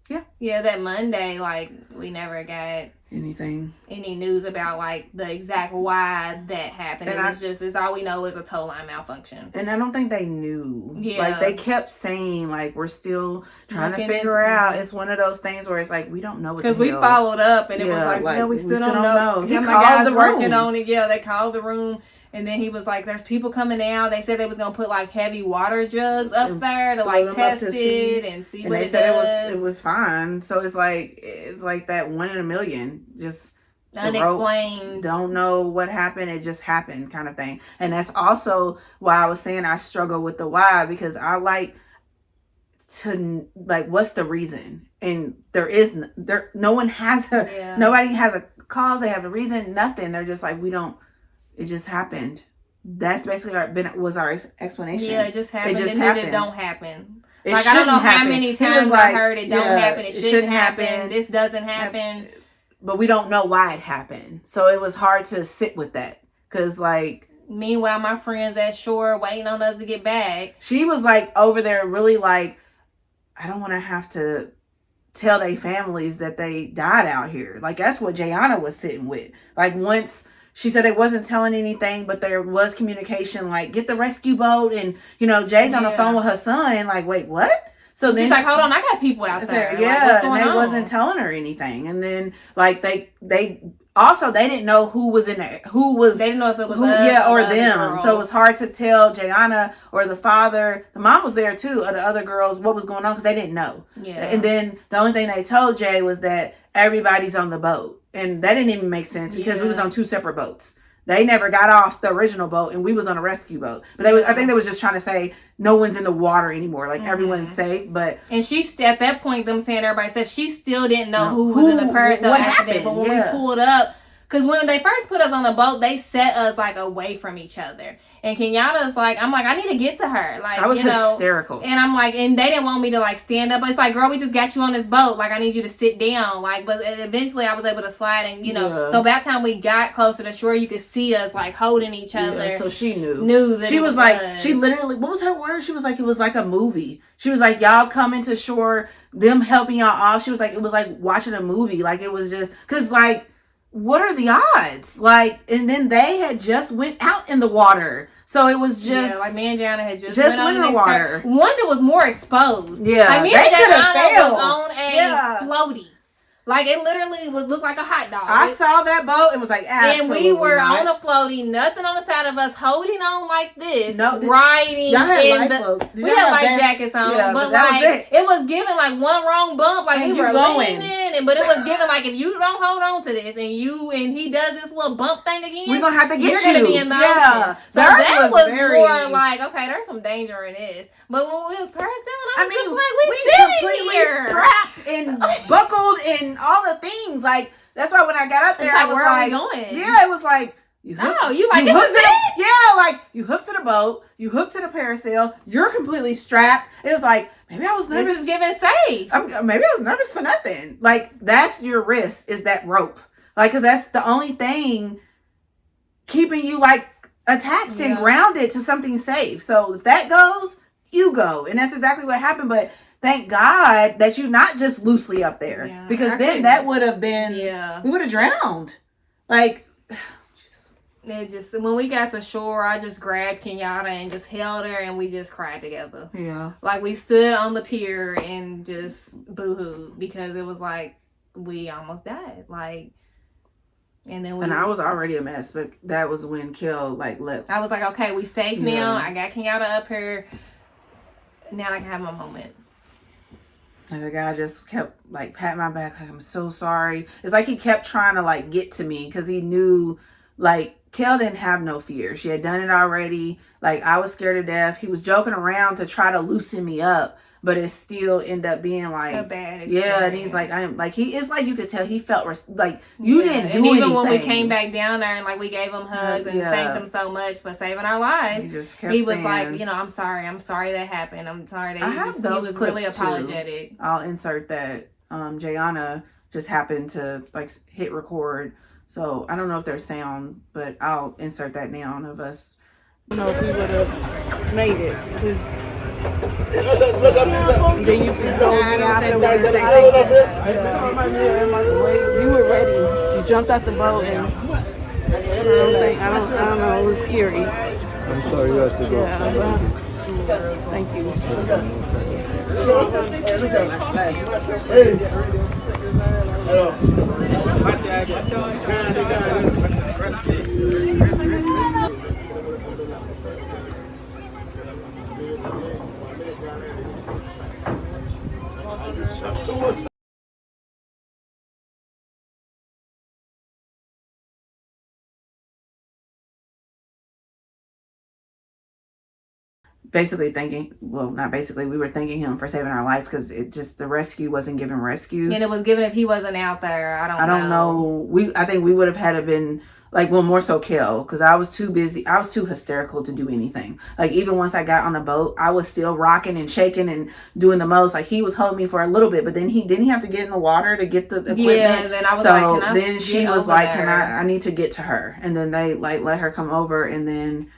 Speaker 1: Yeah.
Speaker 2: Yeah, that Monday, like, we never got any news about like the exact why that happened. And it's all we know is a tow line malfunction.
Speaker 1: And I don't think they knew. Yeah. Like they kept saying like we're still trying to figure out. It's one of those things where it's like we don't know what.
Speaker 2: Because we followed up and it was like, well, we still don't know.
Speaker 1: He called the room.
Speaker 2: Working on it. Yeah, they called the room. And then he was like, there's people coming out. They said they was going to put like heavy water jugs up there to like test it and see what it does. And they said
Speaker 1: it was fine. So it's like that 1 in a million. Just
Speaker 2: unexplained.
Speaker 1: Don't know what happened. It just happened kind of thing. And that's also why I was saying I struggle with the why, because I like to like, what's the reason? And nobody has a cause. They have a reason. Nothing. They're just like, it just happened. That's basically our explanation.
Speaker 2: Yeah, it just happened.
Speaker 1: It just happened.
Speaker 2: It don't happen. Like I don't know how many times I heard it don't happen. It shouldn't happen. This doesn't happen.
Speaker 1: But we don't know why it happened. So it was hard to sit with that. Because like,
Speaker 2: meanwhile, my friends at shore waiting on us to get back.
Speaker 1: She was like over there really like, I don't want to have to tell their families that they died out here. Like that's what Jayana was sitting with. Like once she said it wasn't telling anything, but there was communication, like, get the rescue boat. And, Jay's on the phone with her son. Like, wait, what? So then
Speaker 2: she's like, hold on, I got people out there.
Speaker 1: Yeah,
Speaker 2: like, what's going
Speaker 1: and they
Speaker 2: on?
Speaker 1: wasn't telling her anything. And then, like, they didn't know who was in there. They didn't know if it was us or them. Girls. So it was hard to tell Jayana or the father. The mom was there, too, or the other girls, what was going on, because they didn't know.
Speaker 2: Yeah.
Speaker 1: And then the only thing they told Jay was that everybody's on the boat. And that didn't even make sense because we was on 2 separate boats. They never got off the original boat and we was on a rescue boat. But I think they was just trying to say no one's in the water anymore. Like everyone's safe. And
Speaker 2: she, at that point, them saying everybody said she still didn't know who was in the Parasailing accident. But when we pulled up, because when they first put us on the boat, they set us like away from each other. And Kenyatta's like, I'm like, I need to get to her. Like,
Speaker 1: I was hysterical.
Speaker 2: And I'm like, and they didn't want me to like stand up. But it's like, girl, we just got you on this boat. Like, I need you to sit down. Like, but eventually I was able to slide and, So by the time we got closer to shore, you could see us like holding each other.
Speaker 1: Yeah, so she
Speaker 2: knew that
Speaker 1: she was like, she literally, what was her word? She was like, it was like a movie. She was like, y'all coming to shore, them helping y'all off. She was like, it was like watching a movie. Like, it was just, because like, what are the odds? Like, and then they had just went out in the water. So it was just...
Speaker 2: like me and Jana had just went
Speaker 1: in the water.
Speaker 2: One that was more exposed.
Speaker 1: Yeah,
Speaker 2: like me and Jana was on a floaty. Like, it literally looked like a hot dog.
Speaker 1: I saw that boat and was like, absolutely
Speaker 2: and we were
Speaker 1: not.
Speaker 2: On a floaty, nothing on the side of us, holding on like this,
Speaker 1: no,
Speaker 2: riding
Speaker 1: y'all had in the...
Speaker 2: We had life jackets on, but like, it was giving like one wrong bump, like we were leaning sinning, but it was given like if you don't hold on to this and he does this little bump thing again,
Speaker 1: we're gonna have to get
Speaker 2: you're gonna be in the ocean. So that was more like, okay, there's some danger in this. But when we was parasailing, I was just like, we sitting here
Speaker 1: strapped and buckled and all the things. Like that's why when I got up there,
Speaker 2: it's like,
Speaker 1: I was
Speaker 2: where
Speaker 1: like,
Speaker 2: are we going?
Speaker 1: Yeah, it was like.
Speaker 2: You like this is it?
Speaker 1: Yeah, like you hooked to the boat, you hooked to the parasail, you're completely strapped. It was like maybe I was nervous.
Speaker 2: This is giving safe.
Speaker 1: Maybe I was nervous for nothing. Like that's your risk is that rope, like because that's the only thing keeping you like attached and grounded to something safe. So if that goes, you go, and that's exactly what happened. But thank God that you're not just loosely up there because then that would have been we would have drowned. Like.
Speaker 2: It just when we got to shore, I just grabbed Kenyatta and just held her, and we just cried together.
Speaker 1: Yeah,
Speaker 2: like we stood on the pier and just boo-hooed because it was like we almost died. Like, and I was already a mess, but that was when Kel like left. I was like, okay, we safe now. I got Kenyatta up here. Now I can have my moment. And the guy just kept like patting my back, like I'm so sorry. It's like he kept trying to like get to me because he knew like. Kel didn't have no fear. She had done it already. Like, I was scared to death. He was joking around to try to loosen me up, but it still ended up being like a bad experience. Yeah, and he's like, I'm like, it's like you could tell he felt like you didn't do anything. Even when we came back down there and like we gave him hugs and thanked him so much for saving our lives, he was like, I'm sorry that happened. I'm sorry that he was really apologetic. Too. I'll insert that. Jayana just happened to like hit record. So I don't know if there's sound, but I'll insert that now of us. I don't know if we would have made it. Then you can go afterwards. You were ready. You jumped out the boat and I don't know. It was scary.
Speaker 3: I'm sorry you had to go.
Speaker 1: Yeah, thank you. Basically we were thanking him for saving our life because the rescue wasn't given rescue. And it was given if he wasn't out there. I don't know. I think we would have had to been like, well, more so Kel, because I was too busy. I was too hysterical to do anything. Like even once I got on the boat, I was still rocking and shaking and doing the most. Like he was holding me for a little bit, but then he didn't have to get in the water to get the equipment. Yeah, and then I was then she was like, I need to get to her. And then they like let her come over, and then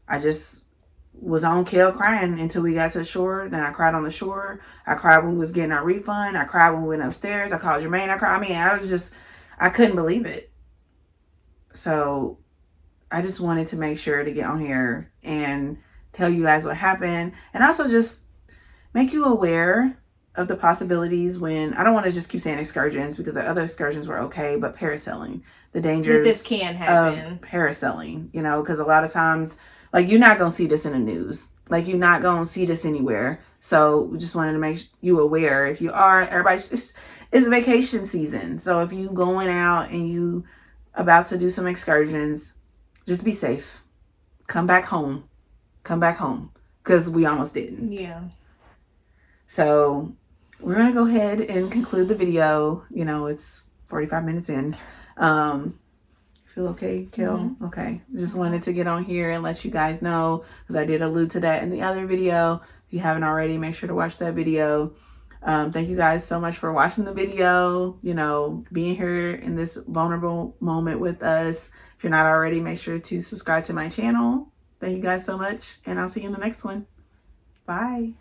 Speaker 1: I just was on Kel crying until we got to the shore. Then I cried on the shore. I cried when we was getting our refund. I cried when we went upstairs. I called Jermaine. I cried. I mean, I couldn't believe it. So I just wanted to make sure to get on here and tell you guys what happened. And also just make you aware of the possibilities when, I don't want to just keep saying excursions because the other excursions were okay, but parasailing, the dangers this can happen. Of parasailing, because a lot of times, like, you're not going to see this in the news. Like, you're not going to see this anywhere. So we just wanted to make you aware. If you are, it's vacation season. So if you going out and you about to do some excursions, just be safe. Come back home. Because we almost didn't. Yeah. So we're going to go ahead and conclude the video. It's 45 minutes in. Feel okay, Kel? Mm-hmm. Okay. Just wanted to get on here and let you guys know, because I did allude to that in the other video. If you haven't already, make sure to watch that video. Thank you guys so much for watching the video, being here in this vulnerable moment with us. If you're not already, make sure to subscribe to my channel. Thank you guys so much, and I'll see you in the next one. Bye.